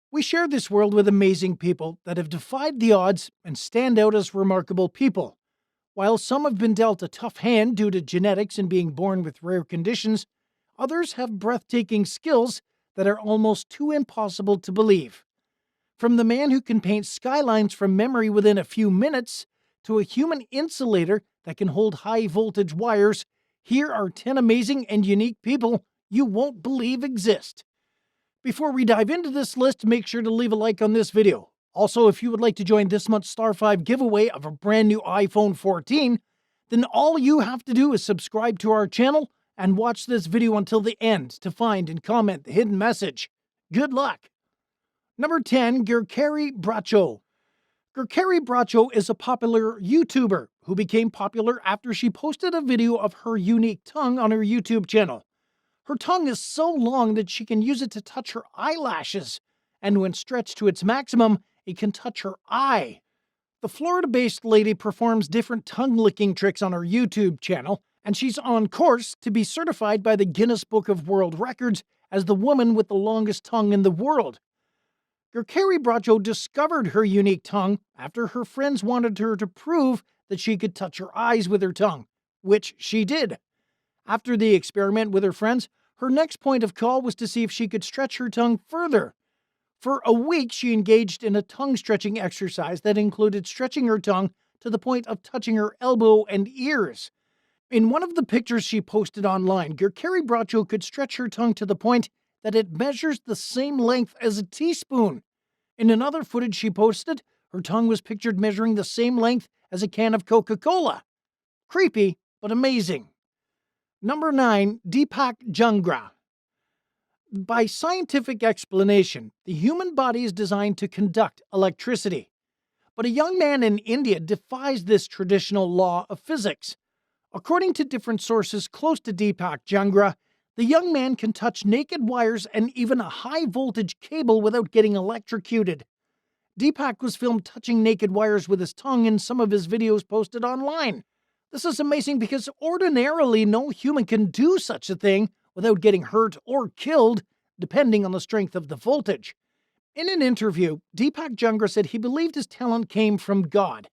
We share this world with amazing people that have defied the odds and stand out as remarkable people. While some have been dealt a tough hand due to genetics and being born with rare conditions, others have breathtaking skills that are almost too impossible to believe. From the man who can paint skylines from memory within a few minutes to a human insulator that can hold high voltage wires, here are 10 amazing and unique people you won't believe exist. Before we dive into this list, make sure to leave a like on this video. Also, if you would like to join this month's Star 5 giveaway of a brand new iPhone 14, then all you have to do is subscribe to our channel and watch this video until the end to find and comment the hidden message. Good luck! Number 10, Gerkari Bracho. Gerkari Bracho is a popular YouTuber who became popular after she posted a video of her unique tongue on her YouTube channel. Her tongue is so long that she can use it to touch her eyelashes, and when stretched to its maximum, it can touch her eye. The Florida-based lady performs different tongue-licking tricks on her YouTube channel, and she's on course to be certified by the Guinness Book of World Records as the woman with the longest tongue in the world. Gerkari Bracho discovered her unique tongue after her friends wanted her to prove that she could touch her eyes with her tongue, which she did. After the experiment with her friends, her next point of call was to see if she could stretch her tongue further. For a week, she engaged in a tongue-stretching exercise that included stretching her tongue to the point of touching her elbow and ears. In one of the pictures she posted online, Gerkari Bracho could stretch her tongue to the point that it measures the same length as a teaspoon. In another footage she posted, her tongue was pictured measuring the same length as a can of Coca-Cola. Creepy, but amazing. Number 9, Deepak Jungra. By scientific explanation, the human body is designed to conduct electricity. But a young man in India defies this traditional law of physics. According to different sources close to Deepak Jungra, the young man can touch naked wires and even a high-voltage cable without getting electrocuted. Deepak was filmed touching naked wires with his tongue in some of his videos posted online. This is amazing because ordinarily no human can do such a thing without getting hurt or killed, depending on the strength of the voltage. In an interview, Deepak Jungra said he believed his talent came from God.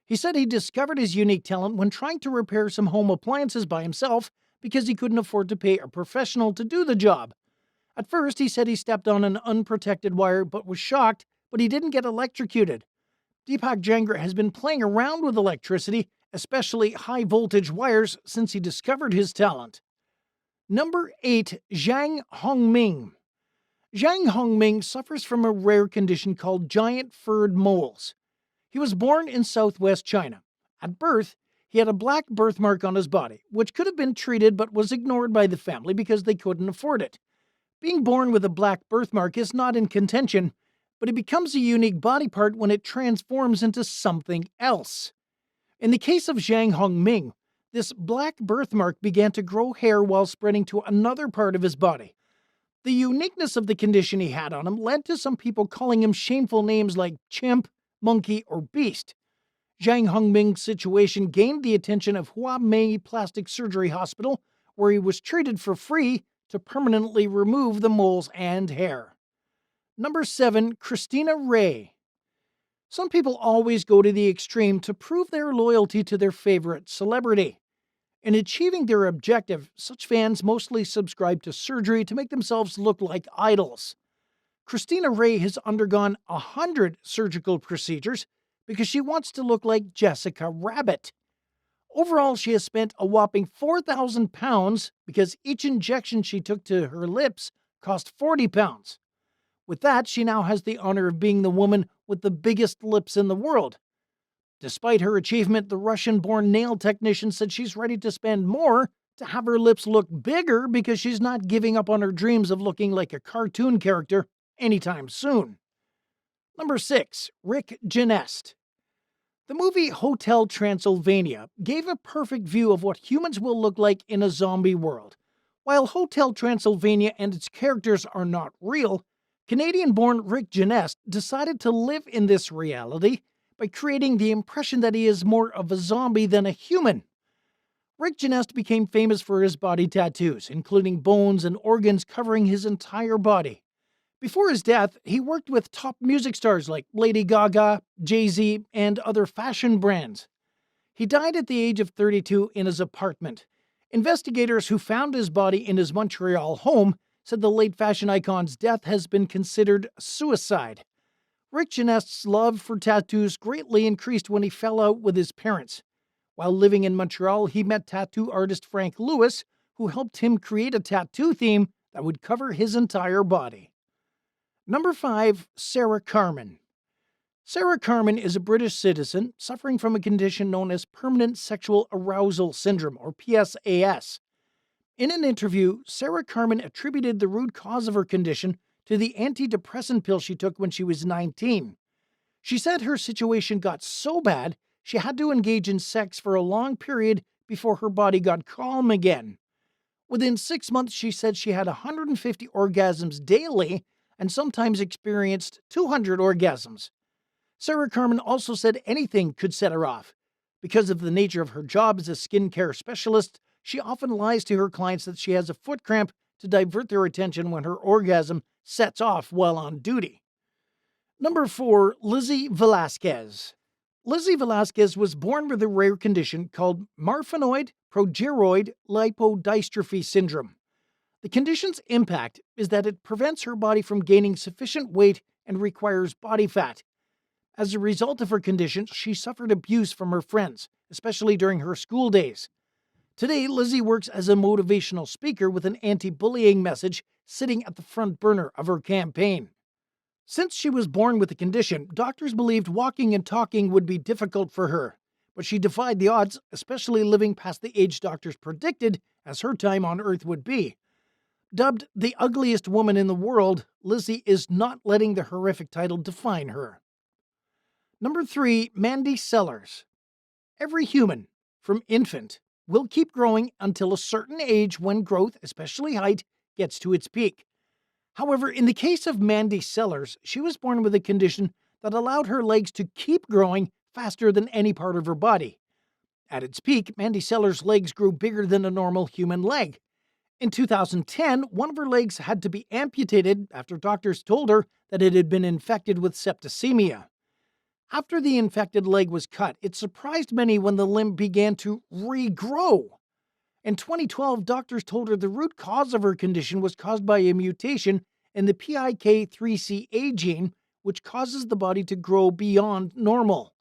He said he discovered his unique talent when trying to repair some home appliances by himself because he couldn't afford to pay a professional to do the job. At first, he said he stepped on an unprotected wire but was shocked, but he didn't get electrocuted. Deepak Jungra has been playing around with electricity, especially high-voltage wires, since he discovered his talent. Number 8, Zhang Hongming. Zhang Hongming suffers from a rare condition called giant furred moles. He was born in southwest China. At birth, he had a black birthmark on his body, which could have been treated but was ignored by the family because they couldn't afford it. Being born with a black birthmark is not in contention, but it becomes a unique body part when it transforms into something else. In the case of Zhang Hongming, this black birthmark began to grow hair while spreading to another part of his body. The uniqueness of the condition he had on him led to some people calling him shameful names like chimp, monkey, or beast. Zhang Hongming's situation gained the attention of Huamei Plastic Surgery Hospital, where he was treated for free to permanently remove the moles and hair. Number 7, Christina Rey. Some people always go to the extreme to prove their loyalty to their favorite celebrity. In achieving their objective, such fans mostly subscribe to surgery to make themselves look like idols. Christina Rey has undergone 100 surgical procedures because she wants to look like Jessica Rabbit. Overall, she has spent a whopping 4,000 pounds because each injection she took to her lips cost 40 pounds. With that, she now has the honor of being the woman with the biggest lips in the world. Despite her achievement, the Russian-born nail technician said she's ready to spend more to have her lips look bigger because she's not giving up on her dreams of looking like a cartoon character anytime soon. Number 6, Rick Genest. The movie Hotel Transylvania gave a perfect view of what humans will look like in a zombie world. While Hotel Transylvania and its characters are not real, Canadian-born Rick Genest decided to live in this reality by creating the impression that he is more of a zombie than a human. Rick Genest became famous for his body tattoos, including bones and organs covering his entire body. Before his death, he worked with top music stars like Lady Gaga, Jay-Z, and other fashion brands. He died at the age of 32 in his apartment. Investigators who found his body in his Montreal home said the late fashion icon's death has been considered suicide. Rick Genest's love for tattoos greatly increased when he fell out with his parents. While living in Montreal, he met tattoo artist Frank Lewis, who helped him create a tattoo theme that would cover his entire body. Number 5. Sarah Carmen. Sarah Carmen is a British citizen suffering from a condition known as Permanent Sexual Arousal Syndrome, or PSAS. In an interview, Sarah Carmen attributed the root cause of her condition to the antidepressant pill she took when she was 19. She said her situation got so bad she had to engage in sex for a long period before her body got calm again. Within 6 months, she said she had 150 orgasms daily and sometimes experienced 200 orgasms. Sarah Carmen also said anything could set her off. Because of the nature of her job as a skincare specialist, she often lies to her clients that she has a foot cramp to divert their attention when her orgasm sets off while on duty. Number 4. Lizzie Velasquez. Lizzie Velasquez was born with a rare condition called marfanoid progeroid lipodystrophy syndrome. The condition's impact is that it prevents her body from gaining sufficient weight and requires body fat. As a result of her condition, she suffered abuse from her friends, especially during her school days. Today, Lizzie works as a motivational speaker with an anti-bullying message sitting at the front burner of her campaign. Since she was born with the condition, doctors believed walking and talking would be difficult for her, but she defied the odds, especially living past the age doctors predicted as her time on Earth would be. Dubbed the ugliest woman in the world, Lizzie is not letting the horrific title define her. Number 3. Mandy Sellers. Every human, from infant, will keep growing until a certain age when growth, especially height, gets to its peak. However, in the case of Mandy Sellers, she was born with a condition that allowed her legs to keep growing faster than any part of her body. At its peak, Mandy Sellers' legs grew bigger than a normal human leg. In 2010, one of her legs had to be amputated after doctors told her that it had been infected with septicemia. After the infected leg was cut, it surprised many when the limb began to regrow. In 2012, doctors told her the root cause of her condition was caused by a mutation in the PIK3CA gene, which causes the body to grow beyond normal.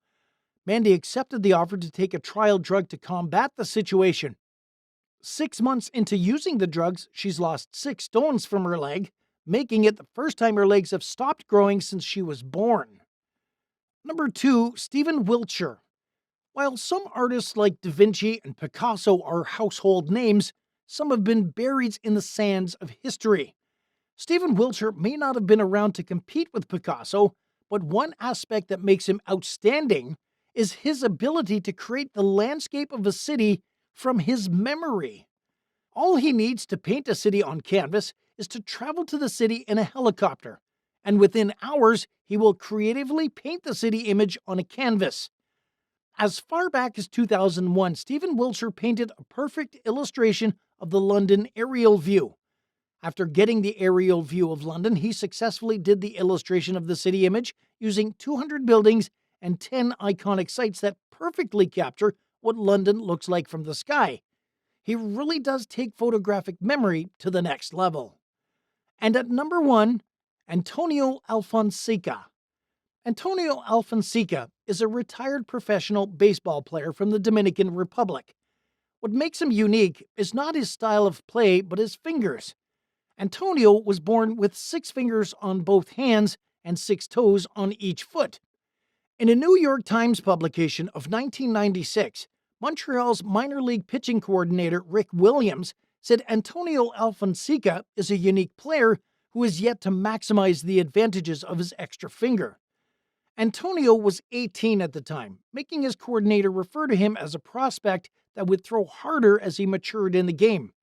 Mandy accepted the offer to take a trial drug to combat the situation. 6 months into using the drugs, she's lost 6 stones from her leg, making it the first time her legs have stopped growing since she was born. Number 2. Stephen Wiltshire. While some artists like Da Vinci and Picasso are household names, some have been buried in the sands of history. Stephen Wiltshire may not have been around to compete with Picasso, but one aspect that makes him outstanding is his ability to create the landscape of a city from his memory. All he needs to paint a city on canvas is to travel to the city in a helicopter, and within hours, he will creatively paint the city image on a canvas. As far back as 2001, Stephen Wiltshire painted a perfect illustration of the London aerial view. After getting the aerial view of London, he successfully did the illustration of the city image using 200 buildings and 10 iconic sites that perfectly capture what London looks like from the sky. He really does take photographic memory to the next level. And at number 1, Antonio Alfonseca. Antonio Alfonseca is a retired professional baseball player from the Dominican Republic. What makes him unique is not his style of play, but his fingers. Antonio was born with 6 fingers on both hands and 6 toes on each foot. In a New York Times publication of 1996, Montreal's minor league pitching coordinator Rick Williams said Antonio Alfonseca is a unique player who is yet to maximize the advantages of his extra finger. Antonio was 18 at the time, making his coordinator refer to him as a prospect that would throw harder as he matured in the game.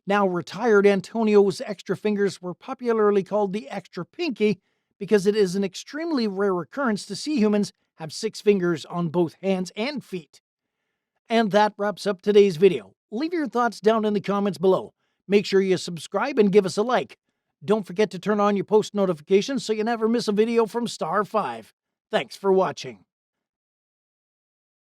Now retired, Antonio's extra fingers were popularly called the extra pinky because it is an extremely rare occurrence to see humans have 6 fingers on both hands and feet. And that wraps up today's video. Leave your thoughts down in the comments below. Make sure you subscribe and give us a like. Don't forget to turn on your post notifications so you never miss a video from Star 5. Thanks for watching.